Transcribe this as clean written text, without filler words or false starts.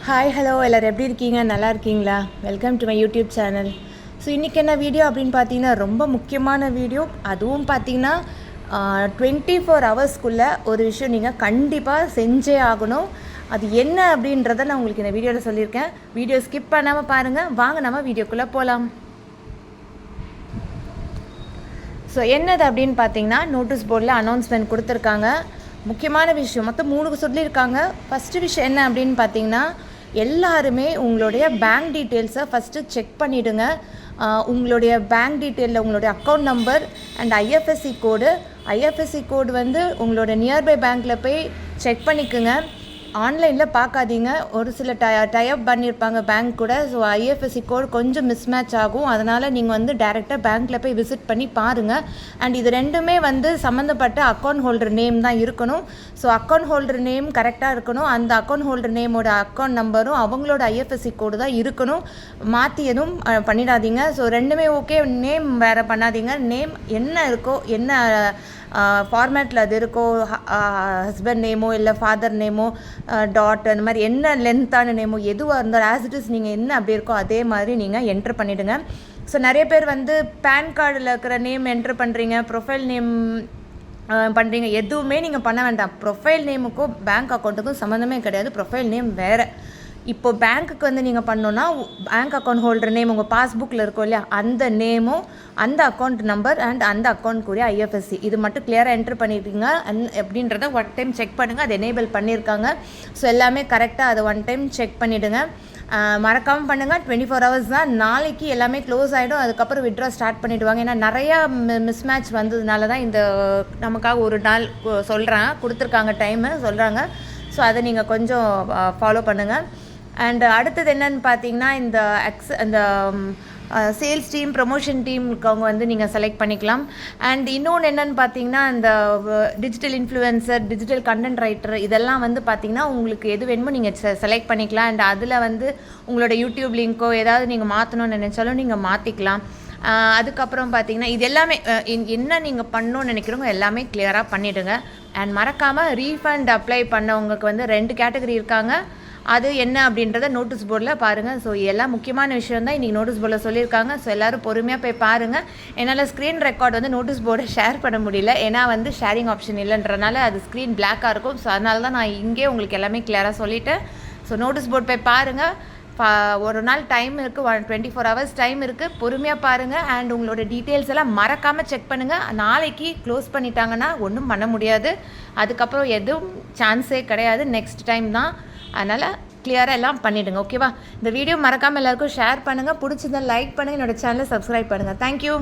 Hi hello எல்லோரும் எப்படி இருக்கீங்க? நல்லா இருக்கீங்களா? Welcome to my YouTube channel. So இன்றைக்கி என்ன வீடியோ அப்படின்னு பார்த்தீங்கன்னா, ரொம்ப முக்கியமான வீடியோ. அதுவும் பார்த்தீங்கன்னா 24 ஹவர்ஸ்க்குள்ளே ஒரு விஷயம் நீங்கள் கண்டிப்பாக செஞ்சே ஆகணும். அது என்ன அப்படின்றத நான் உங்களுக்கு இந்த வீடியோவில் சொல்லியிருக்கேன். வீடியோ ஸ்கிப் பண்ணாமல் பாருங்கள். வாங்க நம்ம வீடியோக்குள்ளே போகலாம். ஸோ என்னது அப்படின்னு பார்த்தீங்கன்னா, நோட்டீஸ் போர்டில் அனௌன்ஸ்மெண்ட் கொடுத்துருக்காங்க. முக்கியமான விஷயம் மொத்தம் 3 சொல்லியிருக்காங்க. ஃபஸ்ட்டு விஷயம் என்ன அப்படின்னு பார்த்தீங்கன்னா, எல்லாருமே உங்களுடைய பேங்க் டீட்டெயில்ஸை ஃபஸ்ட்டு செக் பண்ணிவிடுங்க. உங்களுடைய பேங்க் டீட்டெயிலில் உங்களுடைய அக்கௌண்ட் நம்பர் அண்ட் ஐஎஃப்எஸ்சி கோடு வந்து உங்களோட நியர்பை பேங்க்கில் போய் செக் பண்ணிக்கோங்க. ஆன்லைனில் பார்க்காதீங்க. ஒரு சில டைப் பண்ணியிருப்பாங்க பேங்க் கூட. ஸோ ஐஎஃப்எஸ்சி கோட் கொஞ்சம் மிஸ்மேட்ச் ஆகும். அதனால் நீங்கள் வந்து டைரெக்டாக பேங்க்கில் போய் விசிட் பண்ணி பாருங்கள். அண்ட் இது ரெண்டுமே வந்து சம்மந்தப்பட்ட அக்கௌண்ட் ஹோல்டர் நேம் தான் இருக்கணும். ஸோ அக்கௌண்ட் ஹோல்டர் நேம் கரெக்டாக இருக்கணும். அந்த அக்கௌண்ட் ஹோல்டர் நேமோட அக்கௌண்ட் நம்பரும் அவங்களோட ஐஎஃப்எஸ்சி கோடு தான் இருக்கணும். மாற்றி எதுவும் பண்ணிடாதீங்க. ஸோ ரெண்டுமே ஓகே. நேம் வேறு பண்ணாதீங்க. நேம் என்ன இருக்கோ, என்ன ஃபார்மேட்டில் அது இருக்கோ, ஹஸ்பண்ட் நேமோ இல்லை ஃபாதர் நேமோ டாட் அந்த மாதிரி என்ன லென்த்தான நேமோ எதுவாக இருந்தாலும் ஆஸ் இட் இஸ் நீங்கள் என்ன அப்படி இருக்கோ அதே மாதிரி நீங்கள் என்ட்ரு பண்ணிவிடுங்க. ஸோ நிறைய பேர் வந்து பேன் கார்டில் இருக்கிற நேம் என்ட்ரு பண்ணுறீங்க, ப்ரொஃபைல் நேம் பண்ணுறீங்க. எதுவுமே நீங்கள் பண்ண வேண்டாம். ப்ரொஃபைல் நேமுக்கும் பேங்க் அக்கௌண்ட்டுக்கும் சம்மந்தமே கிடையாது. ப்ரொஃபைல் நேம் வேறு. இப்போது பேங்க்குக்கு வந்து நீங்கள் பண்ணோன்னா பேங்க் அக்கௌண்ட் ஹோல்டர் நேம் உங்கள் பாஸ்புக்கில் இருக்கும் இல்லையா, அந்த நேமும் அந்த அக்கௌண்ட் நம்பர் அண்ட் அந்த அக்கௌண்ட்க்குரிய ஐஎஃப்எஸ்சி இது மட்டும் கிளியராக என்ட்ரு பண்ணியிருக்கீங்க அப்படின்றத ஒன் டைம் செக் பண்ணுங்கள். அது எனேபிள் பண்ணியிருக்காங்க. ஸோ எல்லாமே கரெக்டாக அதை ஒன் டைம் செக் பண்ணிவிடுங்க. மறக்காமல் பண்ணுங்கள். 24 ஹவர்ஸ் தான். நாளைக்கு எல்லாமே க்ளோஸ் ஆகிடும். அதுக்கப்புறம் விட்ரா ஸ்டார்ட் பண்ணிவிடுவாங்க. ஏன்னா நிறையா மிஸ்மேட்ச் வந்ததுனால தான் இந்த நமக்காக ஒரு நாள் கொடுத்துருக்காங்க டைமு சொல்கிறாங்க. ஸோ அதை நீங்கள் கொஞ்சம் ஃபாலோ பண்ணுங்கள். அண்ட் அடுத்தது என்னன்னு பார்த்தீங்கன்னா, இந்த சேல்ஸ் டீம், ப்ரமோஷன் டீமுக்கு அவங்க வந்து நீங்கள் செலக்ட் பண்ணிக்கலாம். அண்ட் இன்னொன்று என்னென்னு பார்த்தீங்கன்னா, இந்த digital influencer, digital content writer இதெல்லாம் வந்து பார்த்தீங்கன்னா உங்களுக்கு எது வேணுமோ நீங்கள் செலக்ட் பண்ணிக்கலாம். அண்ட் அதில் வந்து உங்களோட யூடியூப் லிங்க்கோ ஏதாவது நீங்கள் மாற்றணும்னு நினச்சாலும் நீங்கள் மாற்றிக்கலாம். அதுக்கப்புறம் பார்த்தீங்கன்னா இது எல்லாமே என்ன நீங்கள் பண்ணணும்னு நினைக்கிறவங்க எல்லாமே கிளியராக பண்ணிவிடுங்க. அண்ட் மறக்காமல் ரீஃபண்ட் அப்ளை பண்ணவங்களுக்கு வந்து 2 கேட்டகரி இருக்காங்க. அது என்ன அப்படின்றத நோட்டீஸ் போர்டில் பாருங்கள். ஸோ எல்லாம் முக்கியமான விஷயம் தான் இன்றைக்கி நோட்டீஸ் போர்டில் சொல்லியிருக்காங்க. ஸோ எல்லோரும் பொறுமையாக போய் பாருங்கள். என்னால் ஸ்க்ரீன் ரெக்கார்ட் வந்து நோட்டீஸ் போர்டை ஷேர் பண்ண முடியல. ஏன்னா வந்து ஷேரிங் ஆப்ஷன் இல்லைன்றனால அது ஸ்க்ரீன் பிளாக்காக இருக்கும். ஸோ அதனால தான் நான் இங்கே உங்களுக்கு எல்லாமே கிளியராக சொல்லிட்டேன். ஸோ நோட்டீஸ் போர்ட் போய் பாருங்கள். ஒரு நாள் டைம் இருக்குது, 24 ஹவர்ஸ் டைம் இருக்குது. பொறுமையாக பாருங்கள். அண்ட் உங்களோட டீட்டெயில்ஸ் எல்லாம் மறக்காமல் செக் பண்ணுங்கள். நாளைக்கு க்ளோஸ் பண்ணிட்டாங்கன்னா ஒன்றும் பண்ண முடியாது. அதுக்கப்புறம் எதுவும் சான்ஸே கிடையாது. நெக்ஸ்ட் டைம் தான். அதனால் கிளியராக எல்லாம் பண்ணிவிடுங்க. ஓகேவா? இந்த வீடியோ மறக்காமல் எல்லாருக்கும் ஷேர் பண்ணுங்கள். பிடிச்சதை லைக் பண்ணுங்கள். என்னோடய சேனலை சப்ஸ்கிரைப் பண்ணுங்கள். தேங்க்யூ.